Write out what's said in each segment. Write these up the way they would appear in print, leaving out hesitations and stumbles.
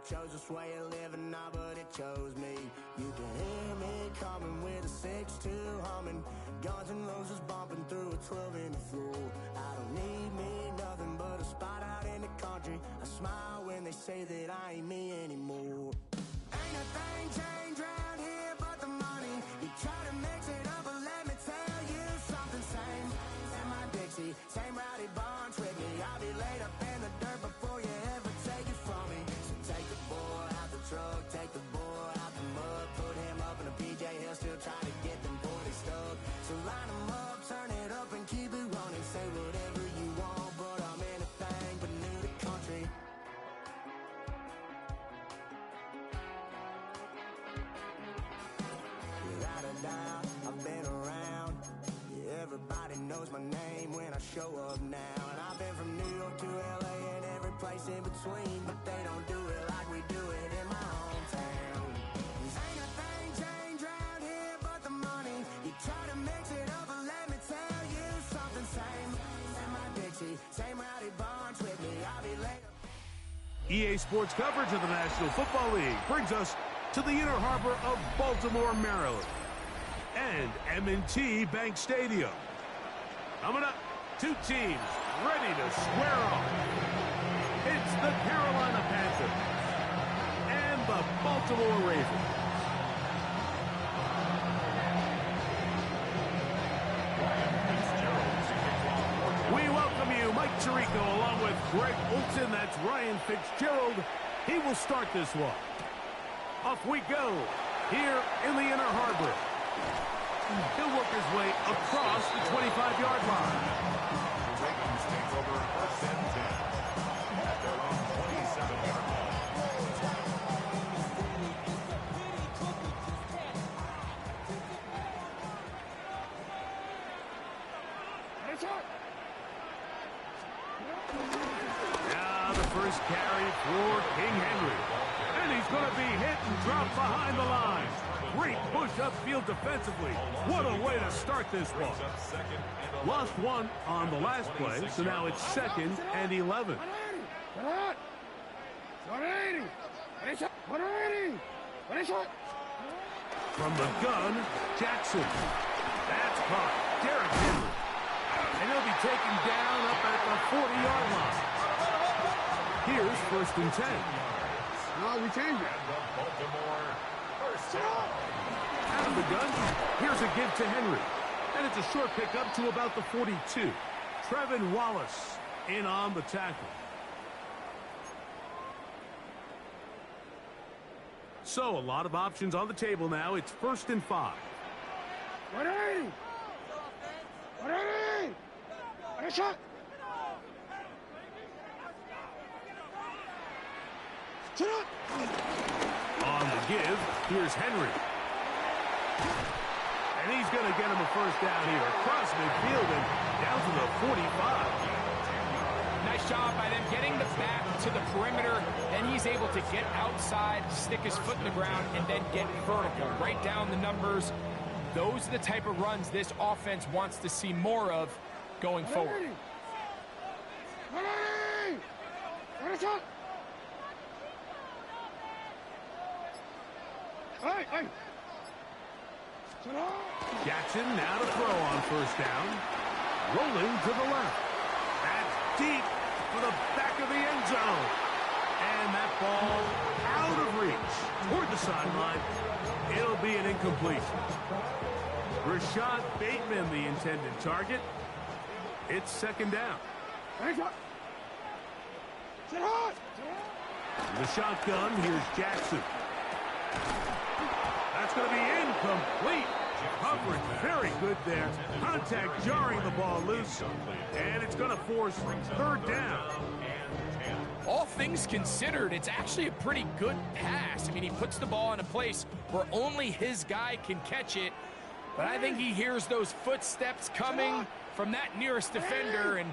chose this way of living, nah, but it chose me. You can hear me coming with a 6-2 humming, Guns N' Roses bumping through a 12 in the floor. I don't need me nothing but a spot out in the country. I smile when they say that I ain't me anymore. Ain't a thing changed round here but the money. You try to mix it up, but let me tell you something. Same in my Dixie, same rowdy bunch with me. I'll be laid up in the dirt before you ever take it from me. So take the boy out the truck, take the boy out the mud, put him up in a PJ, he'll still try to get them 40 stuck. So line him up, turn it up and keep it running. Say whatever you want, but I'm anything but new to country. Without a doubt, I've been around. Yeah, everybody knows my name when I show up now. And I've been from New York to LA and every place in between, but they don't do it like we do it in my hometown. Ain't a thing changed round here but the money. You try to mix it up, but let me tell you something. Same in my Dixie, same rowdy bunch with me. I'll be later. EA Sports coverage of the National Football League brings us to the inner harbor of Baltimore, Maryland, and M&T Bank Stadium. Coming up, two teams ready to square off. It's the Carolina Panthers and the Baltimore Ravens. We welcome you, Mike Tirico, along with Greg Olson. That's Ryan Fitzgerald. He will start this one. Off we go, here in the inner harbor. He'll work his way across the 25-yard line. The Ravens take over 1st and 10 at their own 27-yard line. Now the first carry for King Henry. And he's going to be hit and dropped behind the line. Great push upfield defensively. What a way to start this one. Lost one on the last play, so now it's 2nd and 11. From the gun, Jackson. That's caught. Derrick Henry. And he'll be taken down up at the 40-yard line. Here's 1st and 10. No, we changed it. Baltimore first down. Out of the gun, here's a give to Henry. And it's a short pickup to about the 42. Trevin Wallace in on the tackle. So a lot of options on the table now. It's 1st and 5. 180! 180! And a shot! On the give, here's Henry. And he's going to get him a first down here. Across midfield and down to the 45. Nice job by them getting the back to the perimeter. Then he's able to get outside, stick his foot in the ground, and then get vertical. Right down the numbers. Those are the type of runs this offense wants to see more of going forward. 180! And a shot! Hey! Jackson now to throw on first down. Rolling to the left. That's deep for the back of the end zone. And that ball out of reach toward the sideline. It'll be an incompletion. Rashad Bateman, the intended target. It's 2nd down. The shotgun, here's Jackson. That's going to be incomplete. Coverage very good there. Contact jarring the ball loose. And it's going to force 3rd down. All things considered, it's actually a pretty good pass. I mean, he puts the ball in a place where only his guy can catch it. But I think he hears those footsteps coming from that nearest defender, and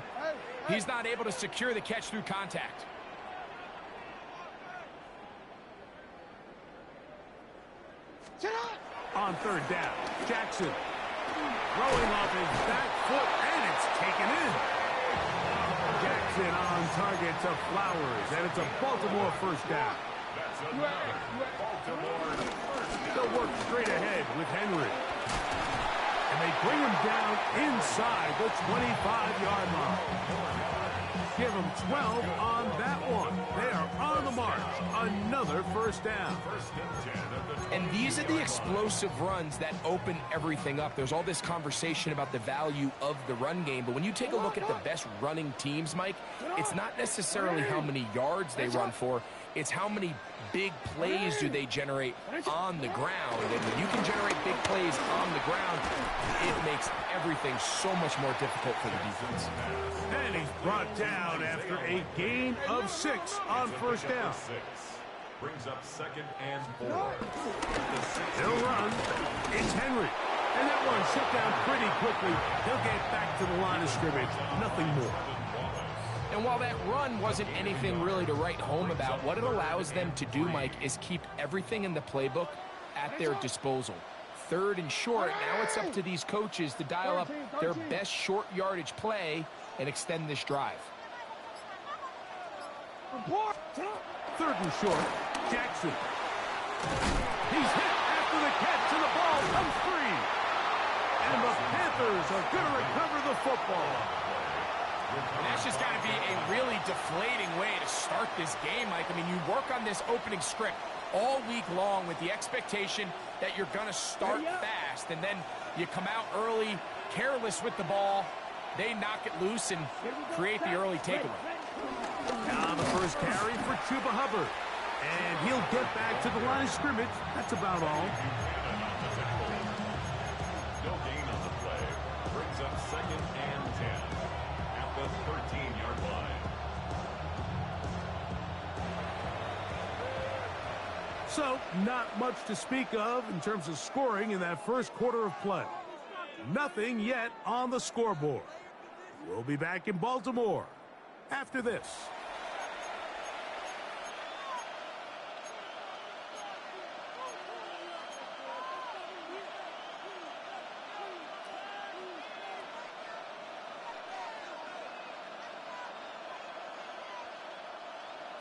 he's not able to secure the catch through contact. On 3rd down, Jackson throwing off his back foot, and it's taken in. Jackson on target to Flowers, and it's a Baltimore first down. Baltimore first They'll work straight ahead with Henry. And they bring him down inside the 25-yard line. Give them 12 on that one. They are on the march. Another first down. And these are the explosive runs that open everything up. There's all this conversation about the value of the run game, but when you take a look at the best running teams, Mike, it's not necessarily how many yards they run for, it's how many big plays do they generate on the ground. And when you can generate big plays on the ground, it makes everything so much more difficult for the defense. And he's brought down after a gain of 6 on first down. Brings up 2nd and 4. They'll run. It's Henry. And that one shut down pretty quickly. He'll get back to the line of scrimmage. Nothing more. And while that run wasn't anything really to write home about, what it allows them to do, Mike, is keep everything in the playbook at their disposal. 3rd and short, now it's up to these coaches to dial up their best short yardage play and extend this drive. 3rd and short, Jackson. He's hit after the catch, and the ball comes free. And the Panthers are going to recover the football. And that's just got to be a really deflating way to start this game, Mike. I mean, you work on this opening script all week long with the expectation that you're going to start fast, and then you come out early, careless with the ball. They knock it loose and create the early takeaway. Now the first carry for Chuba Hubbard. And he'll get back to the line of scrimmage. That's about all. No gain on the play. Brings up 2nd and 10 at the 13-yard line. So, not much to speak of in terms of scoring in that first quarter of play. Nothing yet on the scoreboard. We'll be back in Baltimore after this.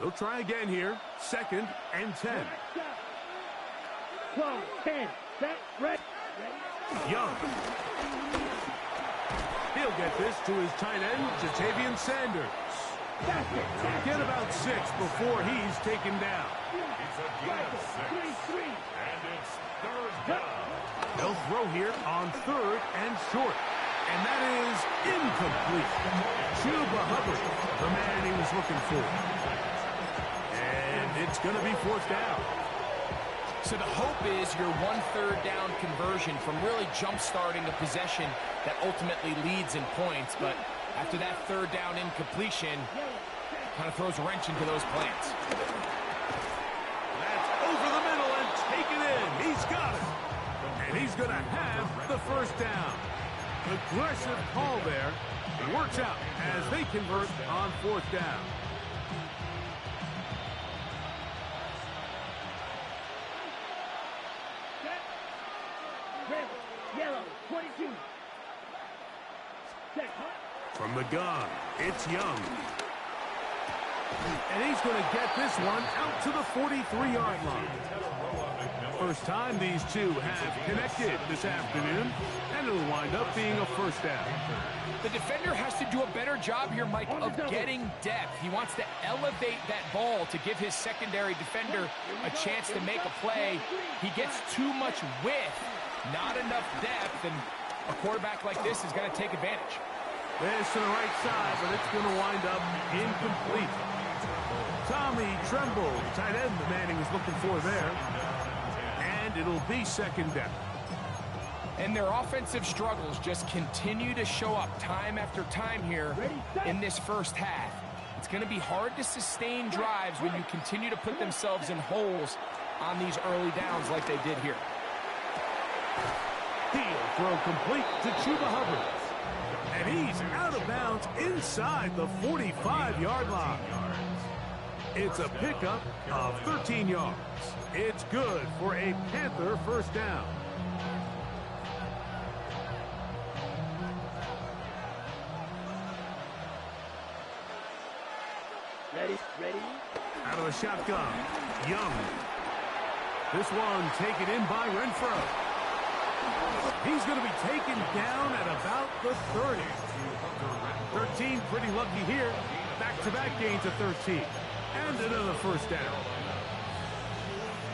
They'll try again here. 2nd and 10. 12, 10, set, red. Young. He'll get this to his tight end, Jatavian Sanders. Get about 6 before he's taken down. It's a gain of 6. And it's 3rd down. They'll throw here on 3rd and short. And that is incomplete. Chuba Hubbard, the man he was looking for. And it's going to be 4th down. So the hope is your 1/3 down conversion from really jump-starting a possession that ultimately leads in points. But after that 3rd down incompletion, kind of throws a wrench into those plans. That's over the middle and taken in. He's got it. And he's going to have the 1st down. Aggressive call there. It works out as they convert on 4th down. Yellow, 22. From the gun, it's Young. And he's going to get this one out to the 43-yard line. First time these two have connected this afternoon, and it'll wind up being a 1st down. The defender has to do a better job here, Mike, of getting depth. He wants to elevate that ball to give his secondary defender a chance to make a play. He gets too much width, not enough depth, and a quarterback like this is going to take advantage. This to the right side, but it's going to wind up incomplete. Tommy Tremble, the tight end, the man he was looking for there. And it'll be 2nd down. And their offensive struggles just continue to show up time after time here in this first half. It's going to be hard to sustain drives when you continue to put themselves in holes on these early downs like they did here. He'll throw complete to Chuba Hubbard. And he's out of bounds inside the 45-yard line. It's a pickup of 13 yards. It's good for a Panther 1st down. Out of the shotgun, Young. This one taken in by Renfro. He's going to be taken down at about the 30. 13, pretty lucky here. Back-to-back gains of 13. And another first down.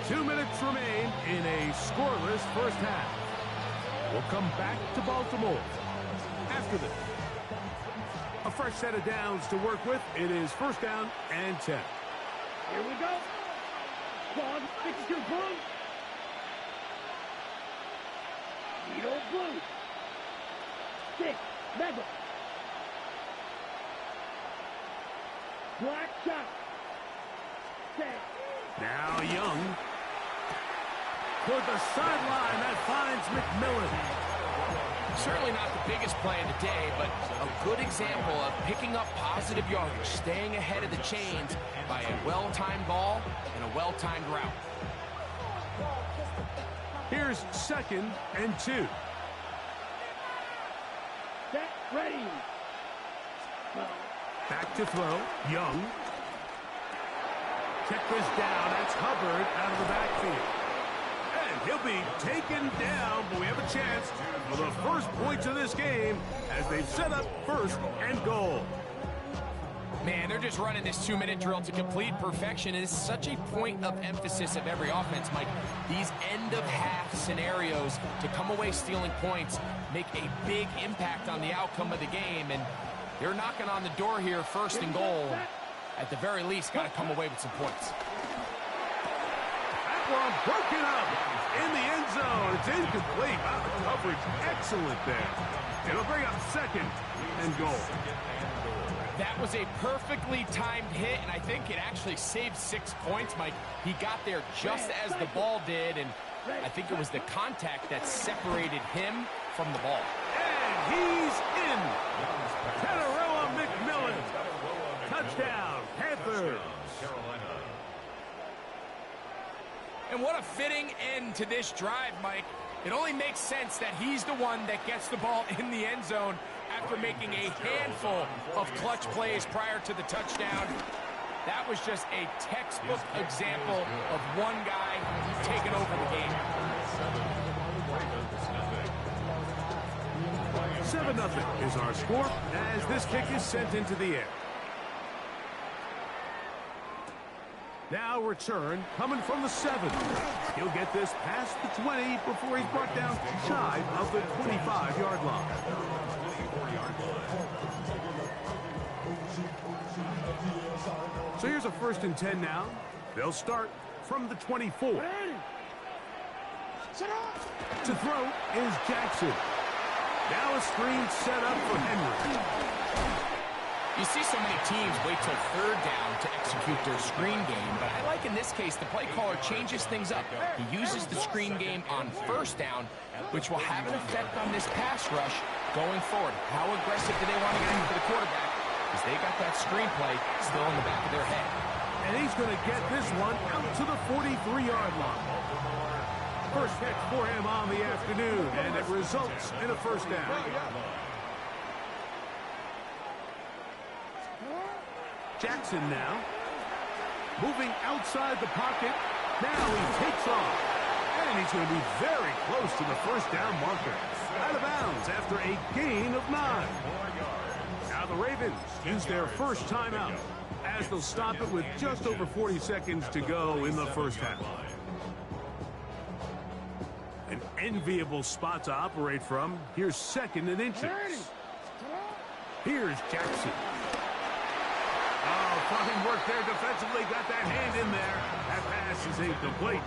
2 minutes remain in a scoreless first half. We'll come back to Baltimore after this. A fresh set of downs to work with. It is first down and 10. Here we go. Squad, 62 blue. Zero blue. 6, mega. Black shot. 6. Now Young. Toward the sideline, that finds McMillan. Certainly not the biggest play of the day, but a good example of picking up positive yardage, staying ahead of the chains by a well-timed ball and a well-timed route. Here's 2nd and 2. Set, ready. Back to throw, Young. Check this down, that's Hubbard out of the backfield. And he'll be taken down, but we have a chance for the first points of this game as they've set up 1st and goal. Man, they're just running this 2-minute drill to complete perfection. It is such a point of emphasis of every offense, Mike. These end-of-half scenarios to come away stealing points make a big impact on the outcome of the game, and they're knocking on the door here, 1st and goal. At the very least, got to come away with some points. That one broken up in the end zone. It's incomplete. Wow, the coverage excellent there. It'll bring up 2nd and goal. That was a perfectly timed hit, and I think it actually saved 6 points, Mike. He got there just as the ball did, and I think it was the contact that separated him from the ball. And he's in. Catarella McMillan. Touchdown, Panthers. And what a fitting end to this drive, Mike. It only makes sense that he's the one that gets the ball in the end zone after making a handful of clutch plays prior to the touchdown. That was just a textbook example of one guy taking over the game. 7-0 is our score as this kick is sent into the air. Now return coming from the 7. He'll get this past the 20 before he's brought down shy of the 25-yard line. So here's a 1st and 10 now. They'll start from the 24. To throw is Jackson. Now a screen set up for Henry. You see so many teams wait till 3rd down to execute their screen game, but I like in this case the play caller changes things up. He uses the screen game on 1st down, which will have an effect on this pass rush going forward. How aggressive do they want to get into the quarterback? Because they got that screen play still in the back of their head. And he's going to get this one out to the 43-yard line. First hit for him on the afternoon, and it results in a 1st down. Jackson now, moving outside the pocket. Now he takes off, and he's going to be very close to the 1st down marker. Out of bounds after a gain of 9. Now the Ravens use their first timeout as they'll stop it with just over 40 seconds to go in the first half. An enviable spot to operate from. Here's 2nd and inches. Here's Jackson. Oh, fine work there defensively. Got that hand in there. That pass is incomplete.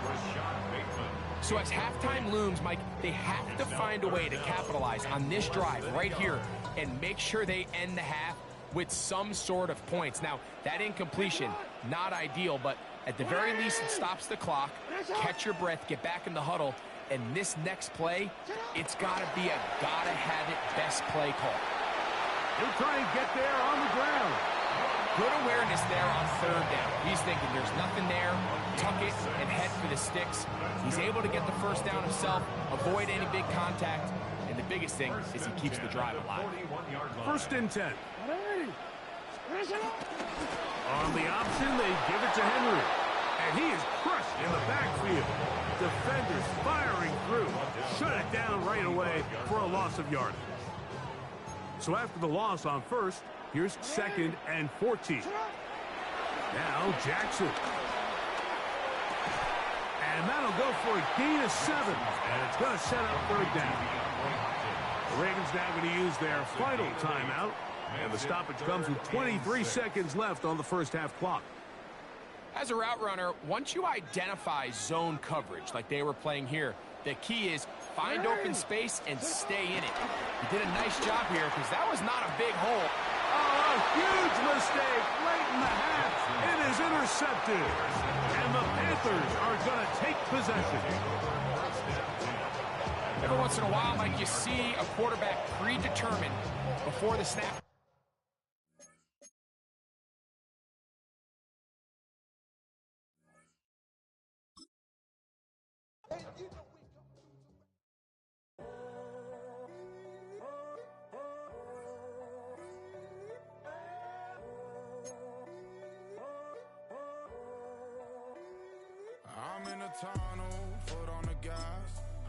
So as halftime looms, Mike, they have to find a way to capitalize on this drive right here and make sure they end the half with some sort of points. Now, that incompletion, not ideal, but at the very least, it stops the clock. Catch your breath, get back in the huddle, and this next play, it's got to be a gotta-have-it best play call. He'll try and get there on the ground. Good awareness there on 3rd down. He's thinking there's nothing there, tuck it, and head for the sticks. He's able to get the 1st down himself, avoid any big contact, and the biggest thing is he keeps the drive alive. 1st and 10. On the option, they give it to Henry. And he is crushed in the backfield. Defenders firing through. Shut it down right away for a loss of yardage. So after the loss on first, here's 2nd and 14. Now Jackson. And that'll go for a gain of 7. And it's going to set up 3rd down. The Ravens now going to use their final timeout. And the stoppage comes with 23 seconds left on the first half clock. As a route runner, once you identify zone coverage like they were playing here, the key is find open space and stay in it. You did a nice job here because that was not a big hole. Oh, a huge mistake late in the half. It is intercepted. And the Panthers are going to take possession. Every once in a while, Mike, you see a quarterback predetermined before the snap. I'm in a tunnel, foot on the gas.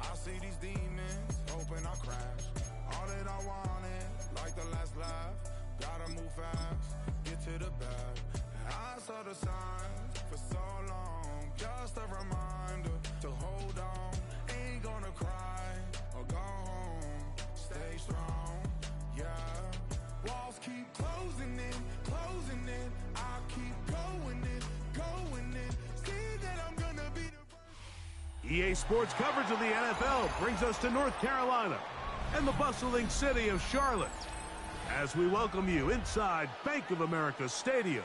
I see these demons, hoping I crash. All that I wanted, like the last laugh. Gotta move fast, get to the bag. I saw the signs for so long. Just a reminder to hold on. Ain't gonna cry or go home. Stay strong, yeah. Walls keep closing in, closing in. I keep going in, going in. See that I'm gonna be the EA Sports coverage of the NFL brings us to North Carolina and the bustling city of Charlotte as we welcome you inside Bank of America Stadium,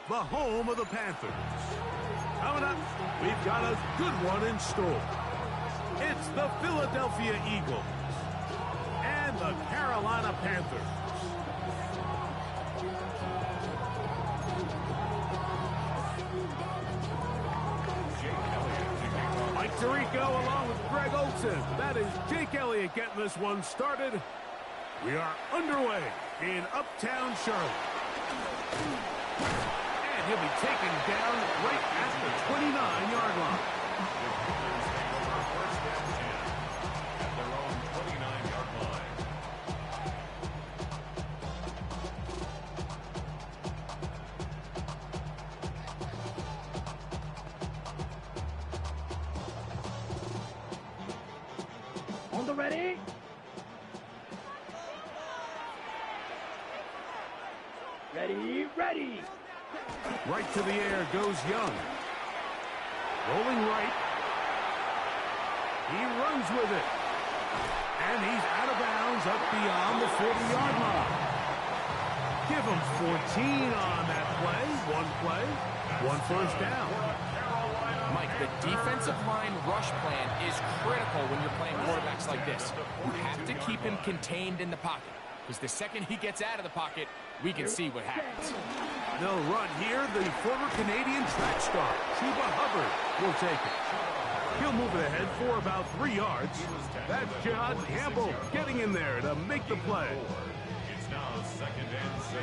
the home of the Panthers. Coming up, we've got a good one in store. It's the Philadelphia Eagles and the Carolina Panthers. Mike Tirico along with Greg Olsen. That is Jake Elliott getting this one started. We are underway in Uptown Charlotte. And he'll be taken down right at the 29-yard line. First down 10 at their own 29-yard line. On the ready. Ready, ready. Right to the air goes Young. Rolling right. He runs with it. And he's out of bounds up beyond the 40-yard line. Give him 14 on that play. One first down. Mike, the defensive line rush plan is critical when you're playing quarterbacks like this. You have to keep him contained in the pocket, because the second he gets out of the pocket, we can see what happens. They'll run here. The former Canadian track star, Chuba Hubbard, will take it. He'll move it ahead for about 3 yards. That's John Campbell getting in there to make the play. It's now 2nd and 6.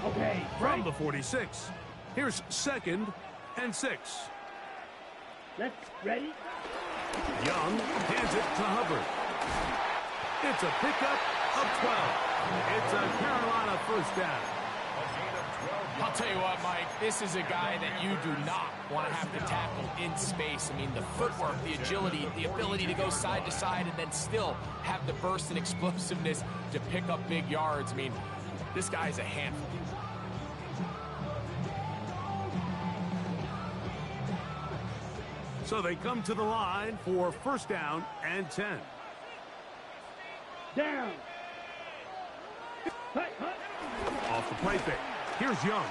Okay, From right. the 46, here's 2nd and 6. Let's ready. Young hands it to Hubbard. It's a pickup of 12. It's a Carolina first down. I'll tell you what, Mike, this is a guy that you do not want to have to tackle in space. I mean, the footwork, the agility, the ability to go side to side and then still have the burst and explosiveness to pick up big yards. I mean, this guy's a handful. So they come to the line for first down and 10. Down. Hey, hey. Off the play fake. Here's Young.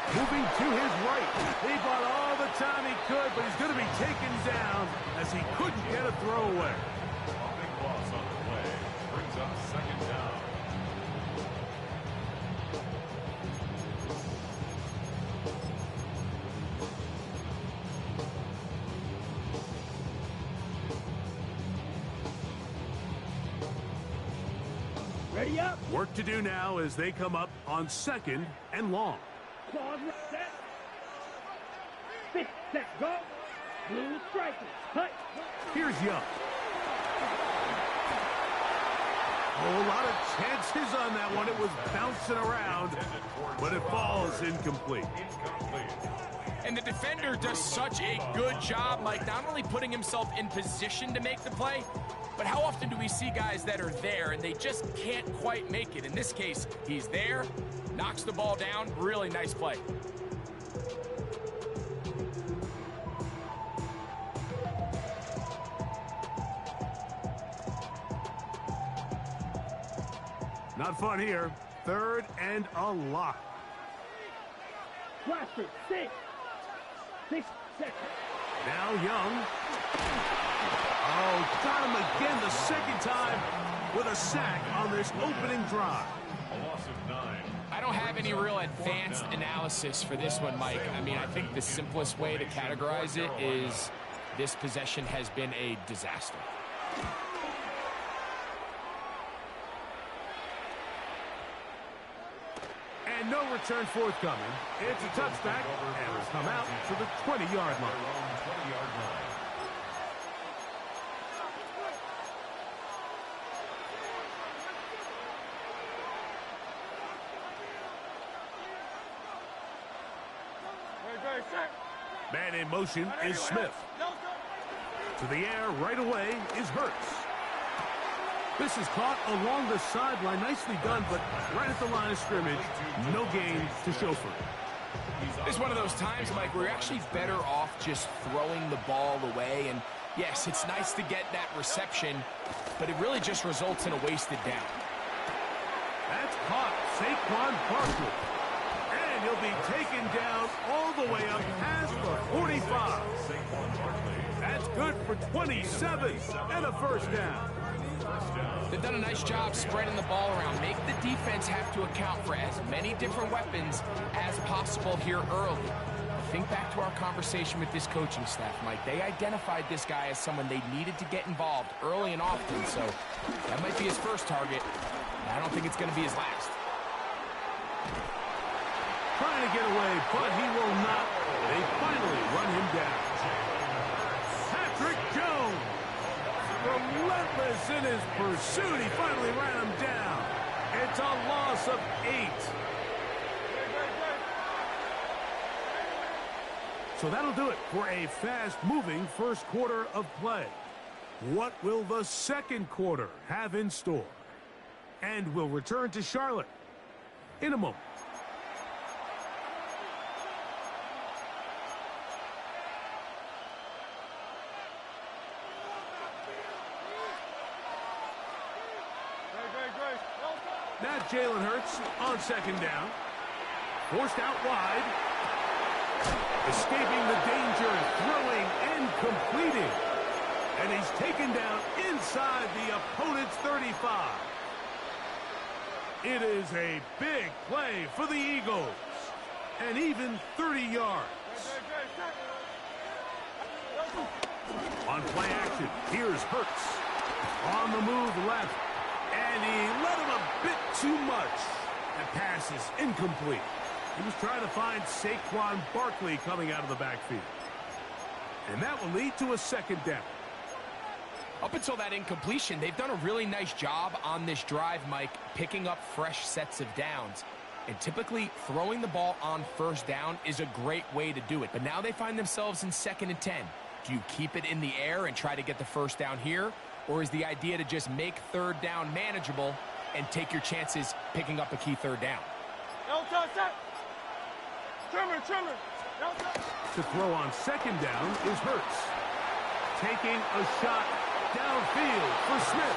Moving to his right. He bought all the time he could, but he's going to be taken down as he couldn't get a throw away. A big loss on the play brings up 2nd down. Ready. Giddy up. Work to do now as they come up on 2nd and long. Pause, set. 6, set, go. Blue striker. Hut. Here's Young. Oh, a lot of chances on that one. It was bouncing around, but it falls incomplete. And the defender does such a good job, Mike, not only putting himself in position to make the play, but how often do we see guys that are there and they just can't quite make it? In this case, he's there, knocks the ball down, really nice play. Not fun here. 3rd and a lot. Blaster, 6. 6 seconds. Now Young. Oh, got him again the 2nd time with a sack on this opening drive. A loss of 9. I don't have any real advanced analysis for this one, Mike. I mean, I think the simplest way to categorize it is this possession has been a disaster. And no return forthcoming. It's a touchback, and will come out to the 20-yard line. Man in motion is Smith. To the air right away is Hurts. This is caught along the sideline. Nicely done, but right at the line of scrimmage, no gain to show for it. It's one of those times, Mike, where you're actually better off just throwing the ball away. And yes, it's nice to get that reception, but it really just results in a wasted down. That's caught. Saquon Barkley. And he'll be taken down all the way up past the 45. That's good for 27 and a first down. They've done a nice job spreading the ball around. Make the defense have to account for as many different weapons as possible here early. Think back to our conversation with this coaching staff, Mike. They identified this guy as someone they needed to get involved early and often, so that might be his first target. I don't think it's going to be his last. Trying to get away, but he will not. They finally run him down. Patrick Jones. Relentless in his pursuit. He finally ran him down. It's a loss of 8. So that'll do it for a fast-moving first quarter of play. What will the second quarter have in store? And we'll return to Charlotte in a moment. Now Jalen Hurts on 2nd down. Forced out wide. Escaping the danger, throwing and completing. And he's taken down inside the opponent's 35. It is a big play for the Eagles. And even 30 yards. On play action, here's Hurts. On the move left. And he let him a bit too much. The pass is incomplete. He was trying to find Saquon Barkley coming out of the backfield. And that will lead to a 2nd down. Up until that incompletion, they've done a really nice job on this drive, Mike, picking up fresh sets of downs. And typically, throwing the ball on 1st down is a great way to do it. But now they find themselves in 2nd and 10. Do you keep it in the air and try to get the 1st down here? Or is the idea to just make 3rd down manageable and take your chances picking up a key 3rd down? To throw on 2nd down is Hurts. Taking a shot downfield for Smith.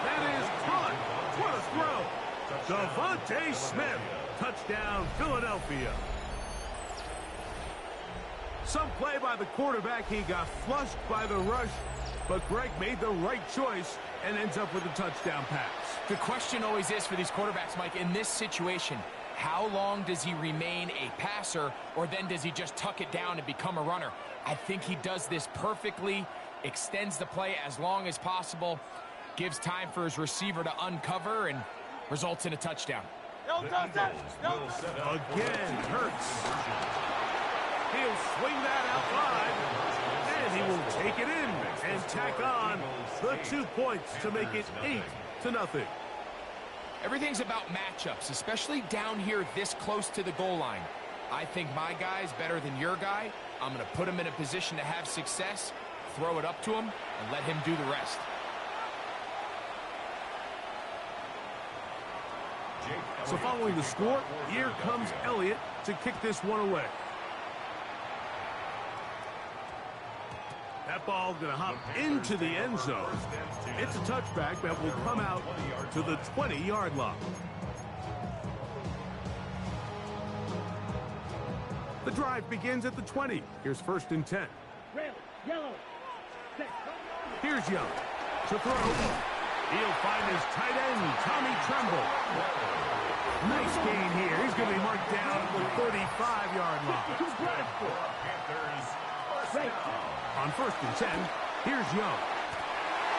That is caught. What a throw. Devontae Smith. Touchdown, Philadelphia. Some play by the quarterback. He got flushed by the rush. But Greg made the right choice and ends up with a touchdown pass. The question always is for these quarterbacks, Mike, in this situation, how long does he remain a passer, or then does he just tuck it down and become a runner? I think he does this perfectly, extends the play as long as possible, gives time for his receiver to uncover, and results in a touchdown. Again, Hurts. He'll swing that out wide, and he will take it in and tack on the 2 points to make it 8-0. Everything's about matchups, especially down here this close to the goal line. I think my guy's better than your guy. I'm going to put him in a position to have success, throw it up to him, and let him do the rest. So following the score, here comes Elliott to kick this one away. That ball going to hop into the end zone. It's a touchback that will come out to the 20-yard line. The drive begins at the 20. Here's 1st and 10. Red, yellow, set. Here's Young to throw. He'll find his tight end, Tommy Tremble. Nice gain here. He's going to be marked down at the 35-yard line. On 1st and 10, here's Young.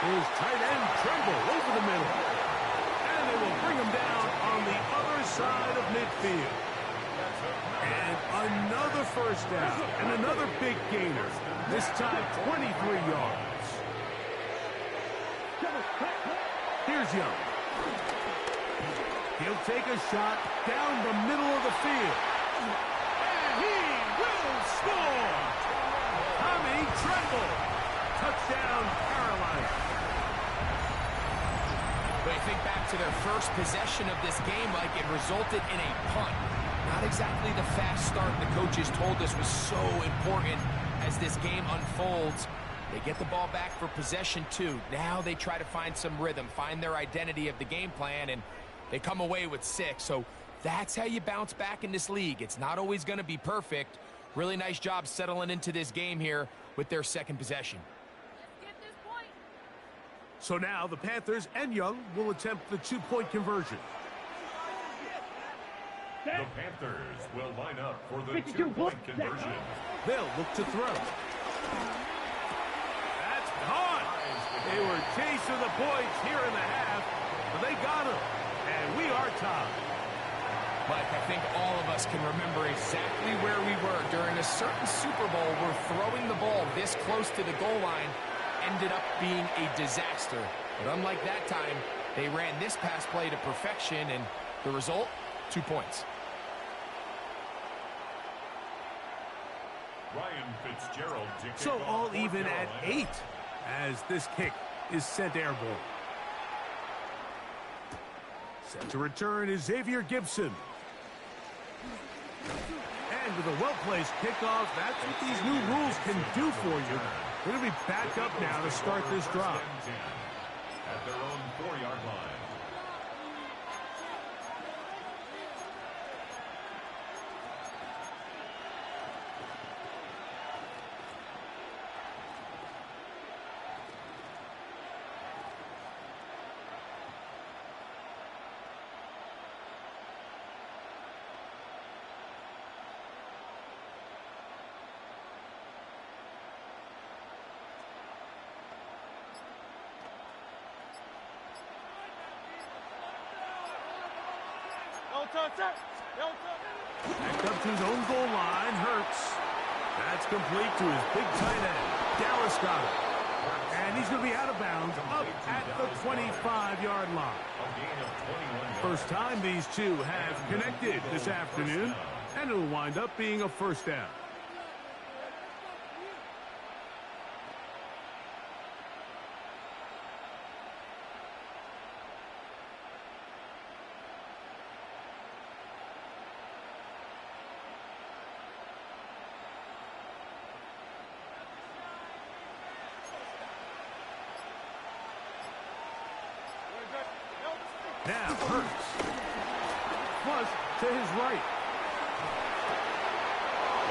His tight end, Tremble, over the middle. And they will bring him down on the other side of midfield. And another 1st down, and another big gainer. This time, 23 yards. Here's Young. He'll take a shot down the middle of the field. And he will score! Tommy Tremble. Touchdown, Carolina. But I think back to their first possession of this game, like it resulted in a punt. Not exactly the fast start the coaches told us was so important as this game unfolds. They get the ball back for possession 2. Now they try to find some rhythm, find their identity of the game plan, and they come away with 6. So that's how you bounce back in this league. It's not always going to be perfect. Really nice job settling into this game here with their 2nd possession. So now the Panthers and Young will attempt the 2-point conversion. The Panthers will line up for the 2-point conversion. They'll look to throw. That's caught. They were chasing the points here in the half, but they got them. And we are tied. Mike, I think all of us can remember exactly where we were during a certain Super Bowl where throwing the ball this close to the goal line ended up being a disaster. But unlike that time, they ran this pass play to perfection, and the result, 2 points. Ryan Fitzgerald to kick So off all for even at Carolina. 8 as this kick is sent airborne. Set to return is Xavier Gibson. And with a well-placed kickoff, that's what these new rules can do for you. They're going to be back up now to start this drive. At their own 4-yard line. Back up to his own goal line, Hurts. That's complete to his big tight end, Dallas got it. And he's going to be out of bounds up at the 25-yard line. First time these two have connected this afternoon, and it'll wind up being a 1st down. Now Hurts. Flush to his right.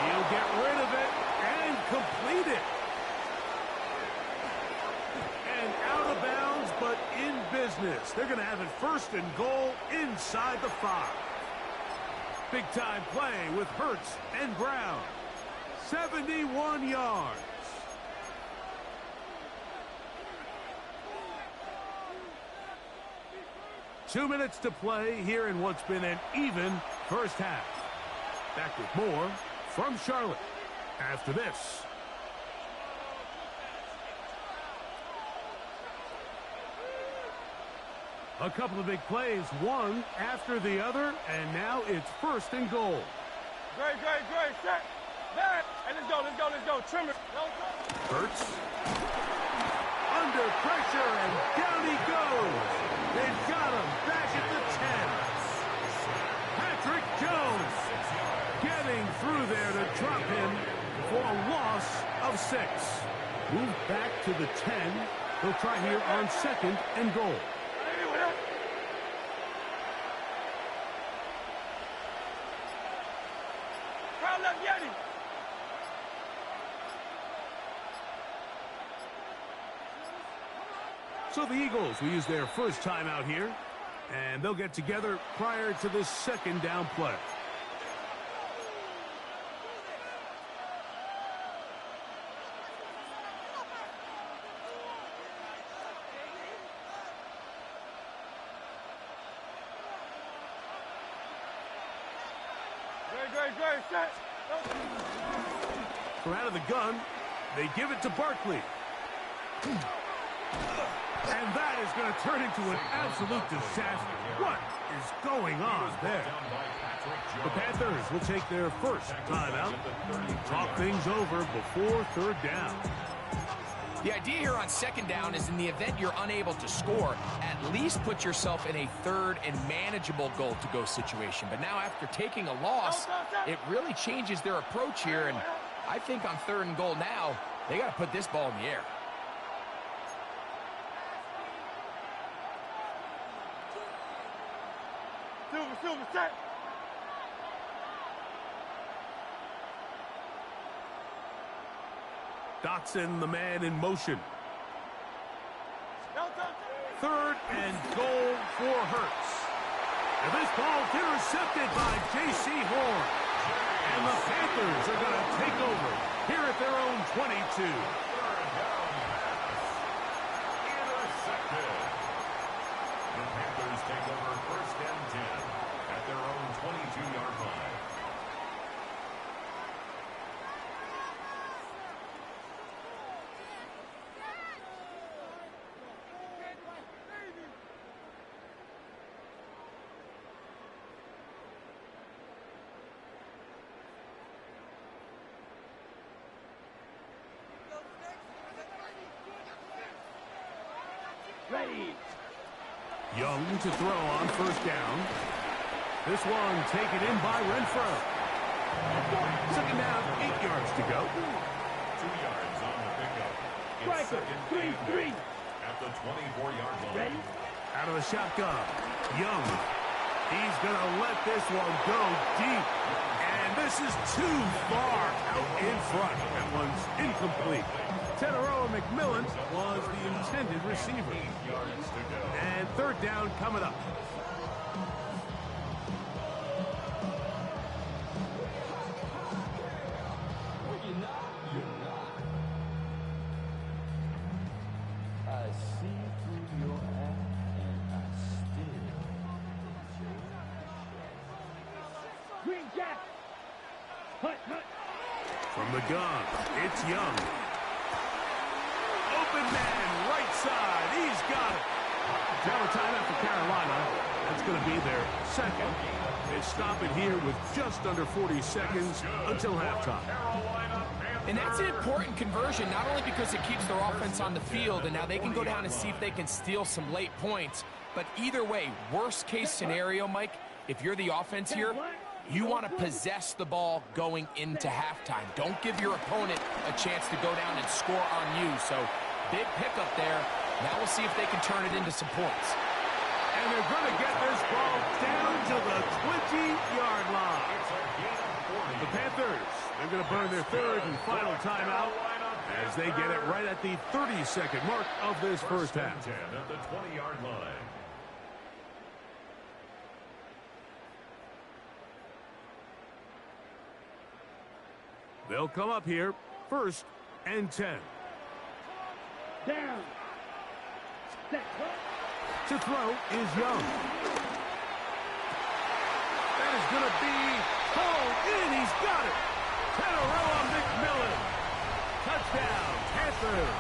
He'll get rid of it and complete it. And out of bounds, but in business. They're going to have it 1st and goal inside the 5. Big time play with Hurts and Brown. 71 yards. 2 minutes to play here in what's been an even first half. Back with more from Charlotte after this. A couple of big plays, one after the other, and now it's 1st and goal. Great, set. Back. And let's go. Trim it. Hurts. Under pressure, and down he goes. They've got him back at the 10. Patrick Jones getting through there to drop him for a loss of 6. Move back to the 10. They'll try here on 2nd and goal. So the Eagles will use their first time out here, and they'll get together prior to this 2nd down play. Great, set. From out of the gun, they give it to Barkley. And that is going to turn into an absolute disaster. What is going on there? The Panthers will take their first timeout. Talk things over before 3rd down. The idea here on 2nd down is in the event you're unable to score, at least put yourself in a 3rd and manageable goal-to-go situation. But now after taking a loss, it really changes their approach here. And I think on 3rd and goal now, they got to put this ball in the air. Silver, set. Dotson, the man in motion. 3rd and goal for Hurts. And this ball's intercepted by J.C. Horn. And the Panthers are going to take over here at their own 22. Intercepted. The Panthers take over 1st and 10 at their own 22-yard line. Ready. Young to throw on 1st down. This one taken in by Renfro. 2nd down, 8 yards to go. 2 yards on the pickup. It's 2nd and 3 at the 24-yard line. Ready. Out of the shotgun. Young. He's going to let this one go deep. And this is too far out in front. That one's incomplete. Teteroa McMillan was the intended receiver. And 3rd down coming up. I see through your act and I still Green Jack. Hut. From the gun, it's Young. Open man, right side. He's got it. Now a timeout for Carolina. That's going to be their 2nd. They stop it here with just under 40 seconds until halftime. And that's an important conversion, not only because it keeps their offense on the field, and now they can go down and see if they can steal some late points. But either way, worst case scenario, Mike, if you're the offense here, you want to possess the ball going into halftime. Don't give your opponent a chance to go down and score on you. So big pickup there. Now we'll see if they can turn it into some points. And they're going to get this ball down to the 20-yard line. The Panthers, they're going to burn their 3rd and final timeout as they get it right at the 32nd mark of this first half. At the 20-yard line. They'll come up here 1st and 10. Down. Set. To throw is Young. That is going to be pulled in. He's got it. Tataroa McMillan. Touchdown, Panthers.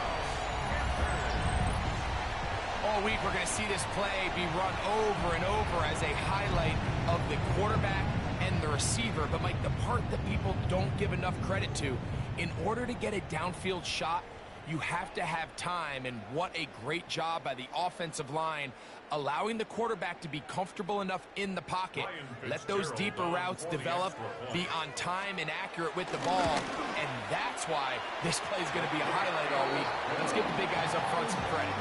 All week we're going to see this play be run over and over as a highlight of the quarterback and the receiver. But, Mike, the part that people don't give enough credit to, in order to get a downfield shot, you have to have time, and what a great job by the offensive line allowing the quarterback to be comfortable enough in the pocket. Let those deeper routes develop, be on time and accurate with the ball, and that's why this play is going to be a highlight all week. Let's give the big guys up front some credit.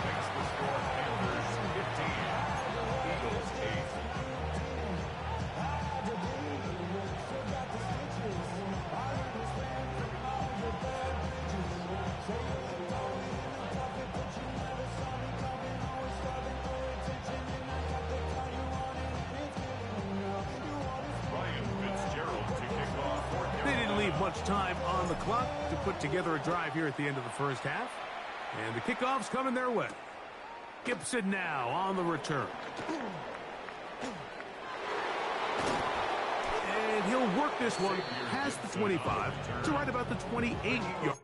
Much time on the clock to put together a drive here at the end of the first half. And the kickoff's coming their way. Gibson now on the return. And he'll work this one past the 25 to right about the 28-yard.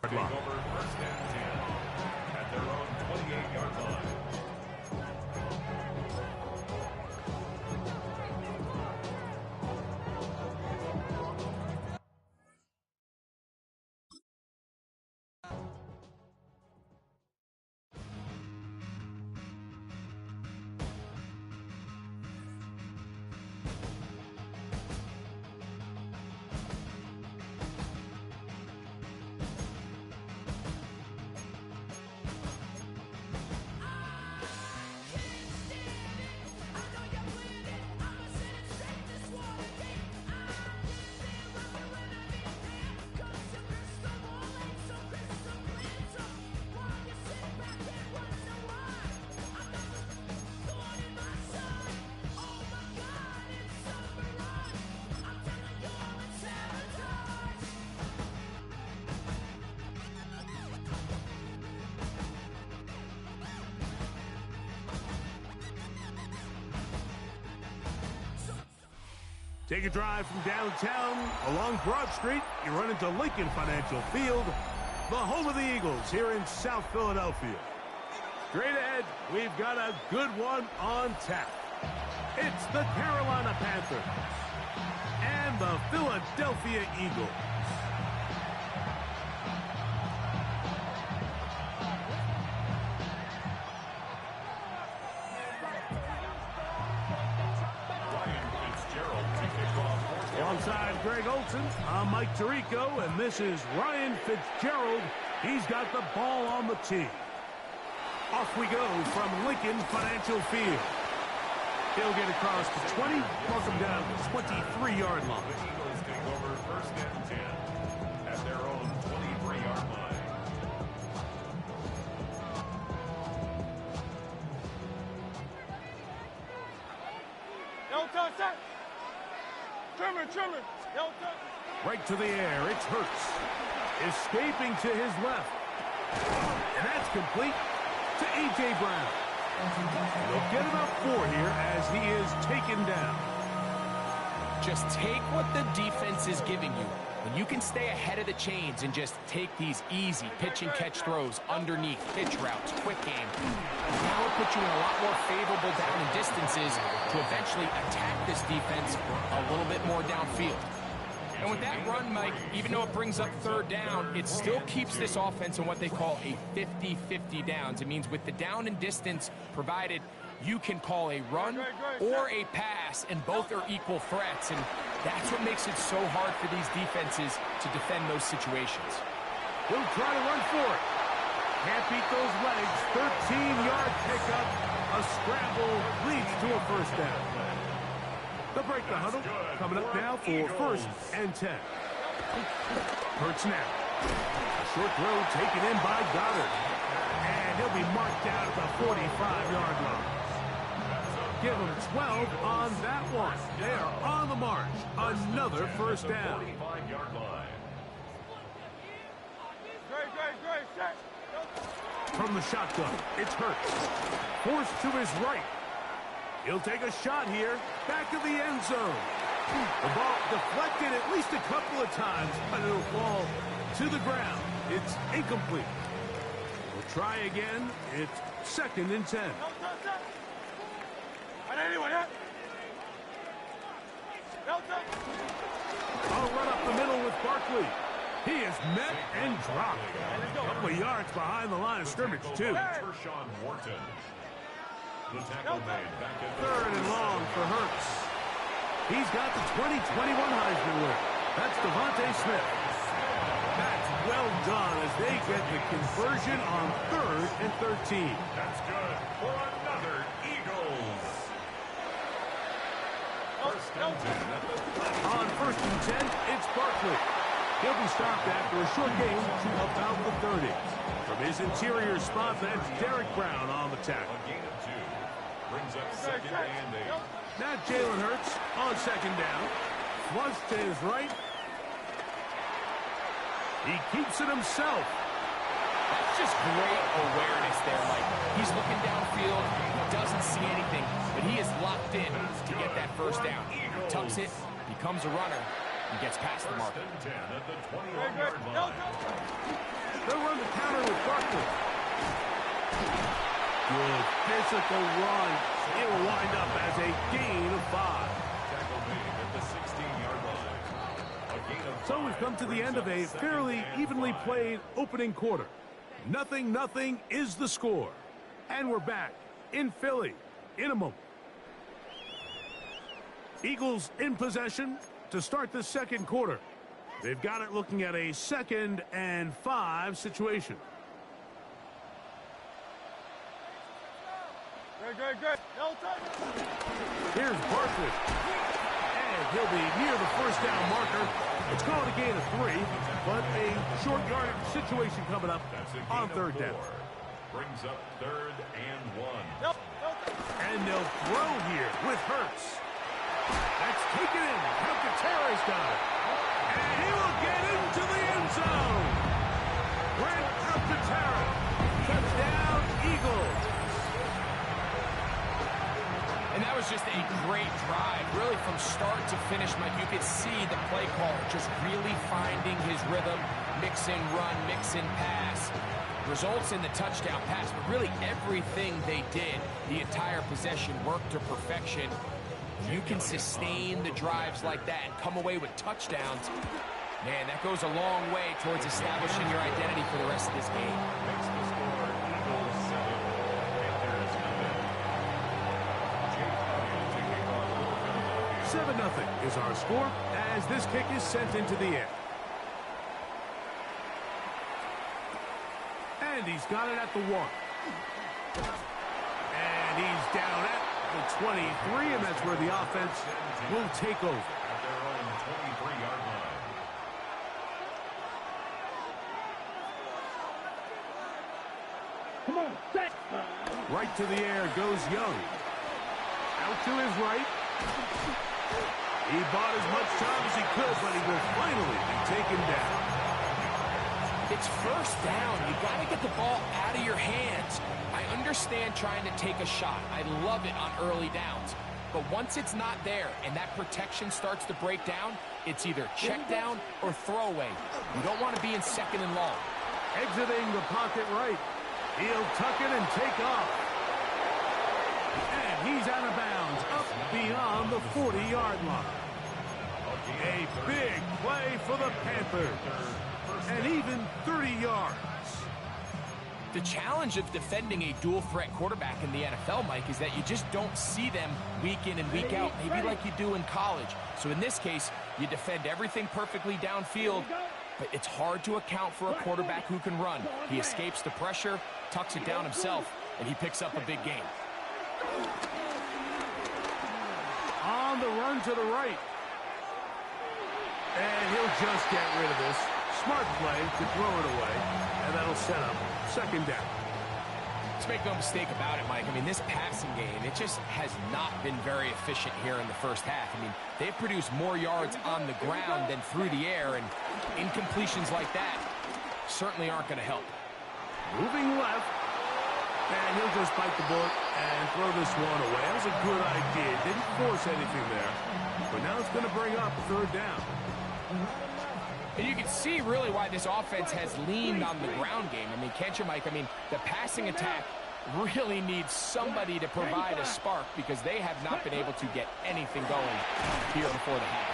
Taking over first and 10 at their own 28-yard line. Take a drive from downtown along Broad Street. You run into Lincoln Financial Field, the home of the Eagles here in South Philadelphia. Straight ahead, we've got a good one on tap. It's the Carolina Panthers and the Philadelphia Eagles. Alongside Greg Olson, I'm Mike Tirico, and this is Ryan Fitzgerald. He's got the ball on the tee. Off we go from Lincoln Financial Field. He'll get across the 20, mark him down to the 23-yard line. The Eagles take over first and 10 at their own 23-yard line. Yo, touch that. Trimmer. Right to the air, it's Hurts. Escaping to his left. And that's complete to A.J. Brown. They'll get about 4 here as he is taken down. Just take what the defense is giving you. When you can stay ahead of the chains and just take these easy pitch and catch throws underneath, pitch routes, quick game, now it puts you in a lot more favorable down and distances to eventually attack this defense a little bit more downfield. And with that run, Mike, even though it brings up 3rd down, it still keeps this offense in what they call a 50-50 downs. It means with the down and distance provided, you can call a run or a pass, and both are equal threats. And that's what makes it so hard for these defenses to defend those situations. He'll try to run for it. Can't beat those legs. 13-yard pickup. A scramble leads to a 1st down. They'll break the huddle. Coming up now for 1st and 10. Hurts now. A short throw taken in by Goddard. And he'll be marked down at the 45-yard line. Give them 12 on that one. They are on the march. Another 1st down. From the shotgun, it's Hurts. Forced to his right. He'll take a shot here. Back of the end zone. The ball deflected at least a couple of times, but it'll fall to the ground. It's incomplete. We'll try again. It's 2nd and 10. I'll run up the middle with Barkley. He is met and dropped. A couple of yards behind the line of scrimmage, too. The tackle made back at 3rd and long for Hurts. He's got the 2021 Heisman winner. That's Devontae Smith. That's well done as they get the conversion on 3rd and 13. That's good for another Eagles. On 1st and 10, it's Barkley. He'll be stopped after a short game to about the 30. From his interior spot, that's Derek Brown on the tackle. A gain of 2. Brings up 2nd and 8. Now Jalen Hurts on 2nd down. Flush to his right. He keeps it himself. That's just great awareness there, Mike. He's looking downfield. He doesn't see anything, but he is locked in to get that 1st down. Tucks it, becomes a runner, and gets past the marker. 1st and 10 at the 21-yard line. They'll run the counter with Barkley. Good physical run. It will wind up as a gain of 5. Tackle made at the 16-yard line. A gain of 5. So we've come to the end of a fairly evenly played opening quarter. 0-0 is the score. And we're back in Philly in a moment. Eagles in possession to start the 2nd quarter. They've got it looking at a 2nd and 5 situation. Good. Here's Barkley. And he'll be near the 1st down marker. It's called a gain of 3, but a short yardage situation coming up on 3rd down. Brings up 3rd and 1. And they'll throw here with Hurts. That's taken in. Alcantara's got it. And he will get into the end zone. Brent Alcantara. Touchdown, Eagles. And that was just a great drive, really from start to finish, Mike. You could see the play caller just really finding his rhythm, mix and run, mix and pass. Results in the touchdown pass, but really everything they did, the entire possession worked to perfection. You can sustain the drives like that and come away with touchdowns. Man, that goes a long way towards establishing your identity for the rest of this game. Makes the score Eagles 7. And there is nothing. 7-0 is our score as this kick is sent into the air. And he's got it at the 1. And he's down at the 23, and that's where the offense will take over. At their own 23-yard line. Come on, set. Right to the air goes Young. Out to his right. He bought as much time as he could, but he will finally be taken down. It's first down. You got to get the ball out of your hands. I understand trying to take a shot. I love it on early downs. But once it's not there and that protection starts to break down, it's either check down or throwaway. You don't want to be in second and long. Exiting the pocket right. He'll tuck it and take off. And he's out of bounds, up beyond the 40-yard line. A big play for the Panthers. And even 30 yards. The challenge of defending a dual-threat quarterback in the NFL, Mike, is that you just don't see them week in and week out, maybe like you do in college. So in this case, you defend everything perfectly downfield, but it's hard to account for a quarterback who can run. He escapes the pressure, tucks it down himself, and he picks up a big gain. On the run to the right. And he'll just get rid of this. Smart play to throw it away, and that'll set up second down. Let's make no mistake about it, Mike. I mean, this passing game, it just has not been very efficient here in the first half. I mean, they've produced more yards on the ground than through the air, and incompletions like that certainly aren't going to help. Moving left, and he'll just bite the bullet and throw this one away. That was a good idea. Didn't force anything there, but now it's going to bring up third down. And you can see really why this offense has leaned on the ground game. I mean, can't you, Mike? I mean, the passing attack really needs somebody to provide a spark because they have not been able to get anything going here before the half.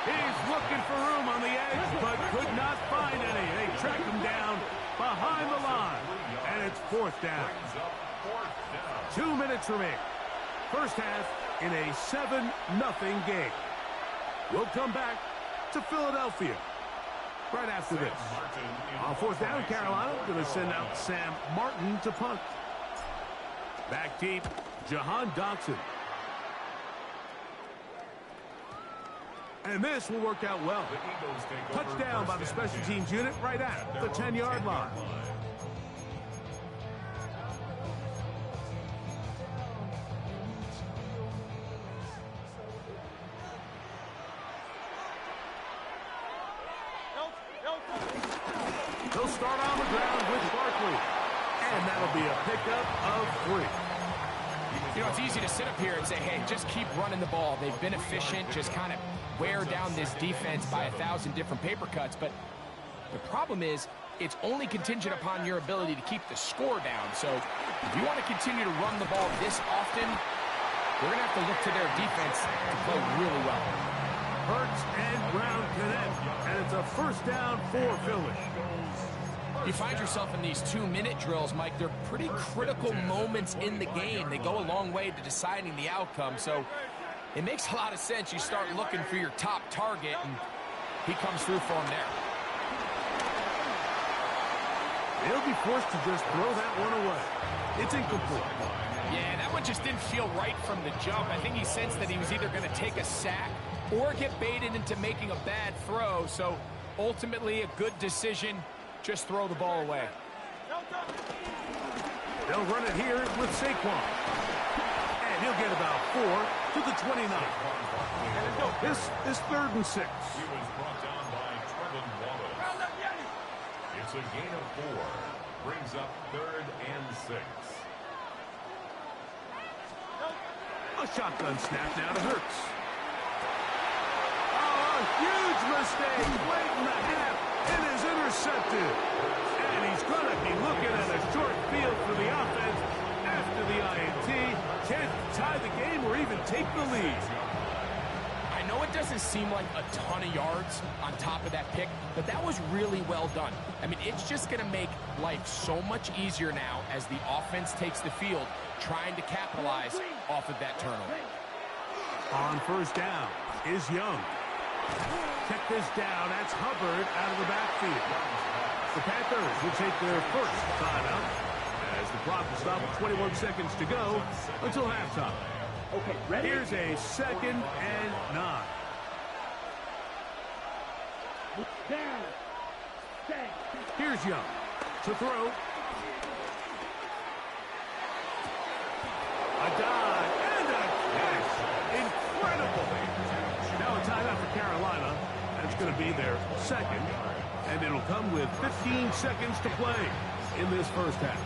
He's looking for room on the edge, but could not find any. They track him down behind the line, and it's fourth down. 2 minutes remain. First half in a 7-0 game. We'll come back to Philadelphia right after this. On fourth down, Carolina going to send out Sam Martin to punt. Back deep, Jahan Dotson. And this will work out well. Touchdown by the special teams unit right at the 10-yard line. He'll start on the ground with Barkley. And that'll be a pickup of 3. You know, it's easy to sit up here and say, hey, just keep running the ball. They've been efficient, just kind of wear down this defense by 1,000 different paper cuts. But the problem is, it's only contingent upon your ability to keep the score down. So if you want to continue to run the ball this often, they're going to have to look to their defense to play really well. Hurts and Brown connect, and it's a first down for Philly. You find yourself in these 2-minute drills, Mike. They're pretty critical moments in the game. They go a long way to deciding the outcome. So it makes a lot of sense. You start looking for your top target, and he comes through for him there. He'll be forced to just throw that one away. It's incomplete. Yeah, that one just didn't feel right from the jump. I think he sensed that he was either going to take a sack or get baited into making a bad throw. So ultimately a good decision. Just throw the ball away. They'll run it here with Saquon. And he'll get about 4 to the 29. This is 3rd and 6. He was brought down by Trevin Wallace. It's a gain of 4. Brings up 3rd and 6. A shotgun snap now to Hurts. Oh, a huge mistake late in the half. It is intercepted. And he's going to be looking at a short field for the offense after the INT. Can't tie the game or even take the lead. I know it doesn't seem like a ton of yards on top of that pick, but that was really well done. I mean, it's just going to make life so much easier now as the offense takes the field, trying to capitalize off of that turnover. On first down is Young. Check this down. That's Hubbard out of the backfield. The Panthers will take their first timeout as the clock will stop with 21 seconds to go until halftime. Okay, ready? Here's a 2nd and 9. Down. Stay. Here's Young to throw. A dive and a catch. Incredible. Now going to be their second, and it'll come with 15 seconds to play in this first half.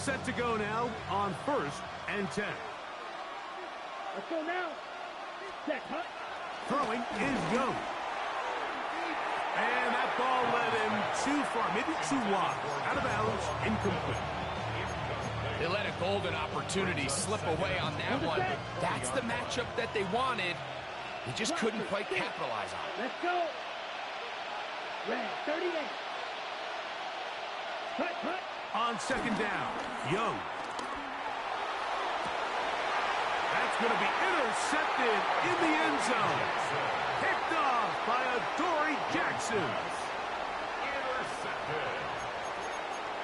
Set to go now on 1st and 10. Let's go now. Set, cut. Throwing is Young. And that ball led him too far, maybe too wide. Out of bounds, incomplete. They let a golden opportunity slip away on that one. That's the matchup that they wanted. They just couldn't quite capitalize on it. Let's go. Red, 38. Cut, cut. On 2nd down, Young. That's going to be intercepted in the end zone. Picked off by Adoree Jackson. Intercepted.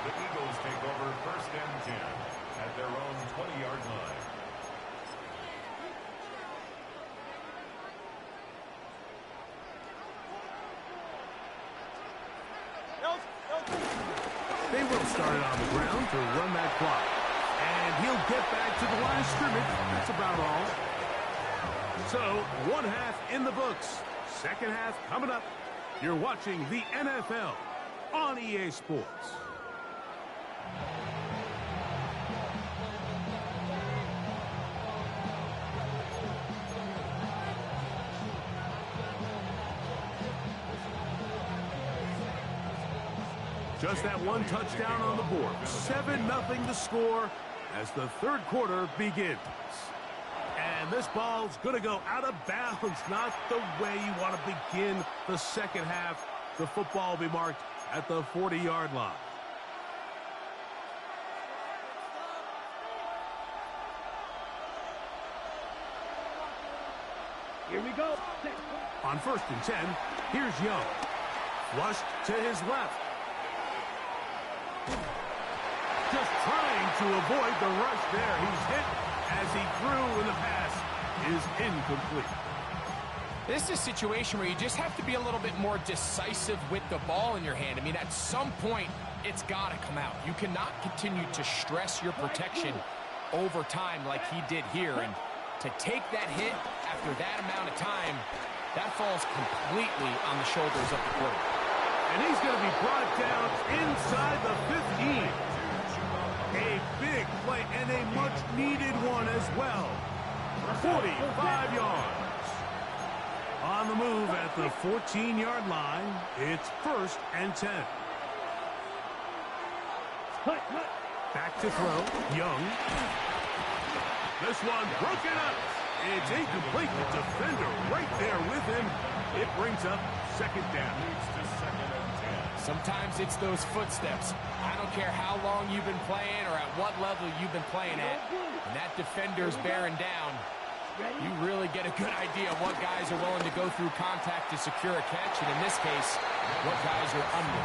The Eagles take over 1st and 10 at their own 20-yard line. They will start it on the ground to run that clock. And he'll get back to the line of scrimmage. That's about all. So, 1 half in the books. 2nd half coming up. You're watching the NFL on EA Sports. Just that one touchdown on the board. 7-0 the score as the 3rd quarter begins. And this ball's going to go out of bounds. Not the way you want to begin the 2nd half. The football will be marked at the 40-yard line. Here we go. On 1st and 10, here's Young. Flushed to his left. Just trying to avoid the rush there. He's hit as he threw, and the pass is incomplete. This is a situation where you just have to be a little bit more decisive with the ball in your hand. I mean, at some point, it's got to come out. You cannot continue to stress your protection over time like he did here. And to take that hit after that amount of time, that falls completely on the shoulders of the quarterback. And he's going to be brought down inside the 15. A big play and a much-needed one as well. 45 yards. On the move at the 14-yard line, it's 1st and 10. Back to throw, Young. This one broken up. It's incomplete. The defender right there with him. It brings up 2nd down. Sometimes it's those footsteps. I don't care how long you've been playing or at what level you've been playing at. When that defender's bearing down, you really get a good idea of what guys are willing to go through contact to secure a catch, and in this case, what guys are under.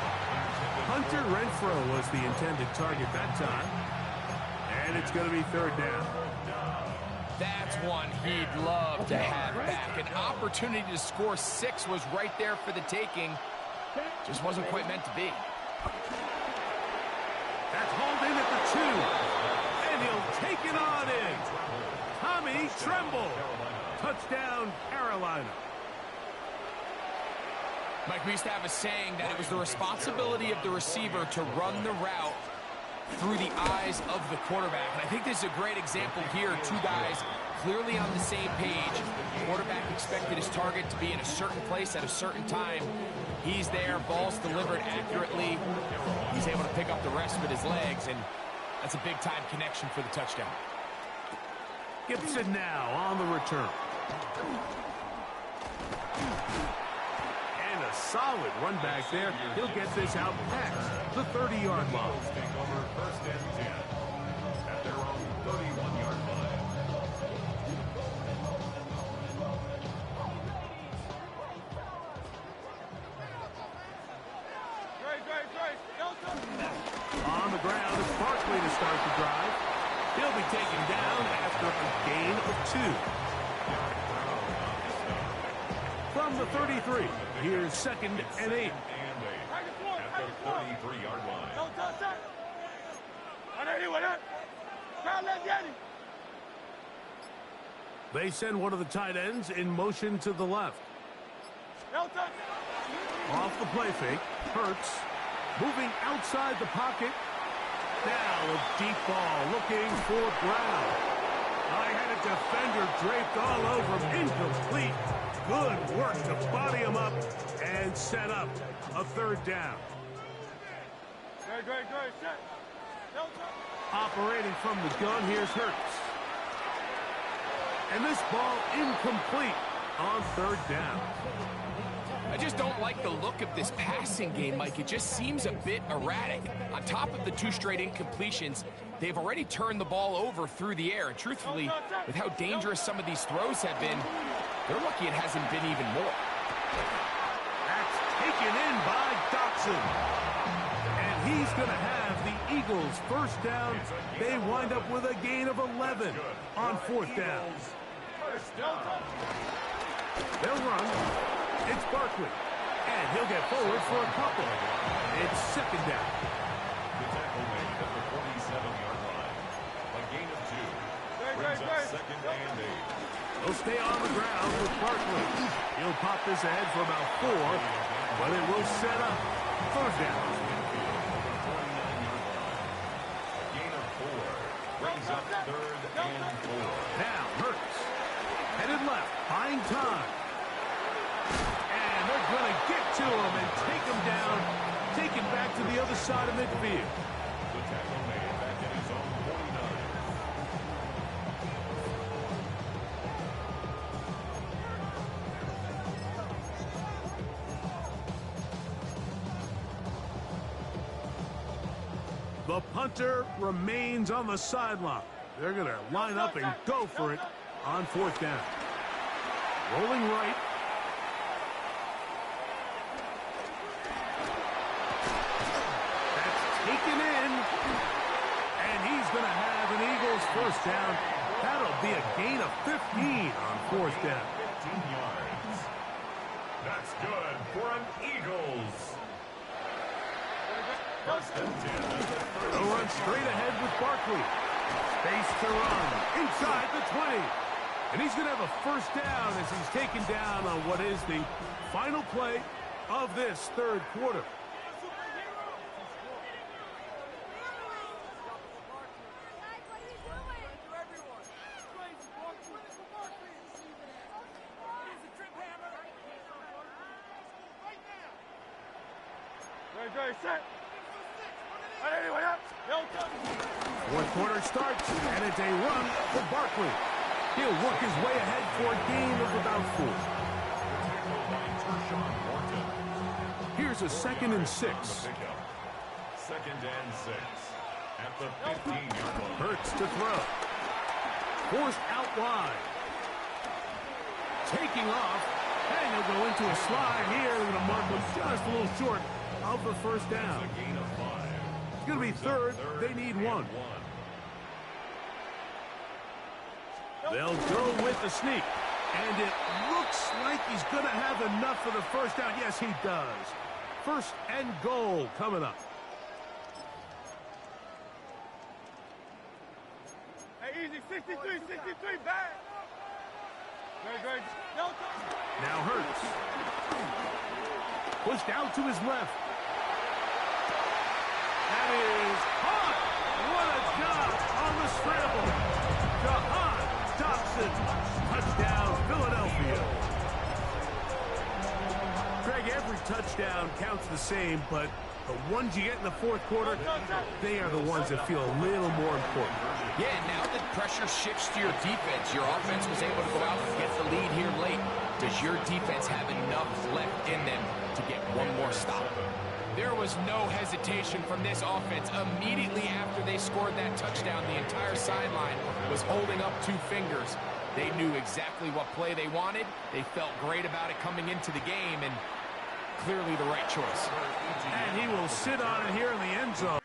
Hunter Renfrow was the intended target that time. And it's going to be 3rd down. That's one he'd love to have back. An opportunity to score 6 was right there for the taking. Just wasn't quite meant to be. That's hauled in at the 2. And he'll take it on in. Tommy Tremble. Touchdown, Carolina. Mike, we used to have a saying that it was the responsibility of the receiver to run the route through the eyes of the quarterback. And I think this is a great example here. 2 guys clearly on the same page. The quarterback expected his target to be in a certain place at a certain time. He's there, ball's delivered accurately. He's able to pick up the rest with his legs, and that's a big-time connection for the touchdown. Gibson now on the return. And a solid run back there. He'll get this out past the 30-yard line. Take over 1st and 10 at their own 31-yard line. On the ground, it's Barkley to start the drive. He'll be taken down after a gain of 2. From the 33, here's 2nd and 8. At the 33-yard line. They send one of the tight ends in motion to the left. Off the play fake. Hurts. Moving outside the pocket. Now a deep ball looking for Brown. I had a defender draped all over him. Incomplete. Good work to body him up and set up a third down. Great. Operating from the gun, here's Hurts. And this ball incomplete on third down. I just don't like the look of this passing game, Mike. It just seems a bit erratic. On top of the 2 straight incompletions, they've already turned the ball over through the air. And truthfully, with how dangerous some of these throws have been, they're lucky it hasn't been even more. That's taken in by Dotson. And he's going to have the Eagles first down. They wind up with a gain of 11 on fourth down. They'll run. It's Barkley. And he'll get forward for a couple. It's second down. The tackle made at the 47-yard line. A gain of 2. Brings up second and 8. He'll stay on the ground with Barkley. He'll pop this ahead for about 4, but it will set up third down. A gain of 4. Brings up third and 4. Now Hurts. Headed left. Buying time. And they're going to get to him and take him down. Take him back to the other side of midfield. The tackle made back in his own 49. The punter remains on the sideline. They're going to line up and go for it on fourth down. Rolling right. That's taken in. And he's going to have an Eagles first down. That'll be a gain of 15 on fourth down. 15 yards. That's good for an Eagles. First and 10. They'll run straight ahead with Barkley. Space to run inside the 20. And he's going to have a first down as he's taken down on what is the final play of this third quarter. Fourth quarter starts, and it's a run for Barkley. He'll work his way ahead for a gain of about 4. Here's a 2nd and 6. Second and 6. At the 15-yard line. Hurts to throw. Forced out wide. Taking off. And he'll go into a slide here. They're going to mark him just a little short of the first down. A gain of 5. It's going to be third. They need 1. They'll go with the sneak. And it looks like he's going to have enough for the first down. Yes, he does. First and goal coming up. Hey, easy, 63, back. Great. Now Hurts. Pushed out to his left. That is hot. What a job on the scramble. Jahan Dotson. Touchdown, Philadelphia. Greg, every touchdown counts the same, but the ones you get in the fourth quarter, they are the ones that feel a little more important. Yeah, now that pressure shifts to your defense, your offense was able to go out and get the lead here late. Does your defense have enough left in them to get one more stop? There was no hesitation from this offense. Immediately after they scored that touchdown, the entire sideline was holding up 2 fingers. They knew exactly what play they wanted. They felt great about it coming into the game, and clearly the right choice. And he will sit on it here in the end zone.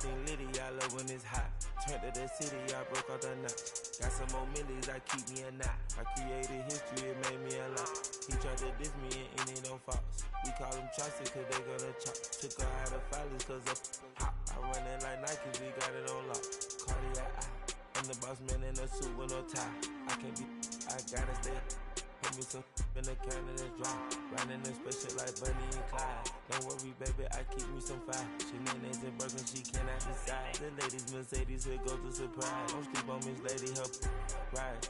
Everything litty, I love when it's hot. Turned to the city, I broke out the notch. Got some more millies, I keep me a knot. I created history, it made me a lot. He tried to diss me and it don't false. We call them chopsticks cause they gonna chop. Took her out of filers cause of hot. I run it like Nike, we got it on lock. Cardiac eye. I'm the boss man in a suit with no tie. I can't be, I gotta stay. Put me some in the can of the dry. Riding in special like Bunny and Clyde. Don't worry, baby, I keep me some fire. Shenanigans and Birkin, she cannot decide. The ladies Mercedes, here go to surprise. Don't sleep on Miss Lady, help ride.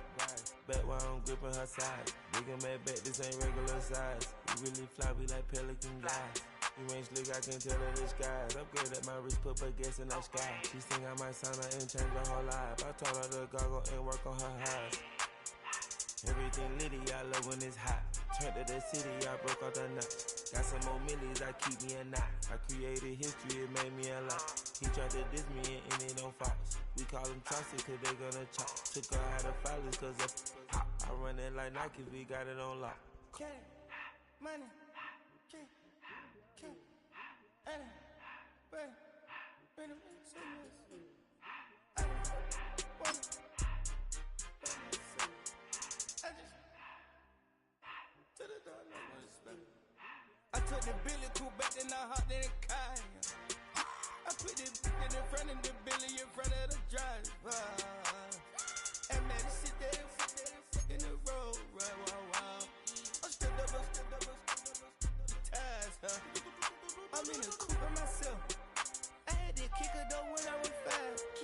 Back while I'm gripping her side. Big and mad back, this ain't regular size. We really fly, we like pelican guys. You ain't slick, I can tell her the skies. Upgrade at my wrist, put gas in the sky. She think I might sign her and change her whole life. I told her to goggle and work on her highs. Everything litty, I love when it's hot. Turned to the city, I broke out the nut. Got some more millies, I keep me a knot. I created history, it made me a lot. He tried to diss me and it don't false. We call them chopsticks cause they gonna chop. Took her out of filers cause of hot. I run it like Nike, we got it on lock. Money, money, I took the Billy Cool back and I hopped in the car. I put the in front of the Billy in front of the driver.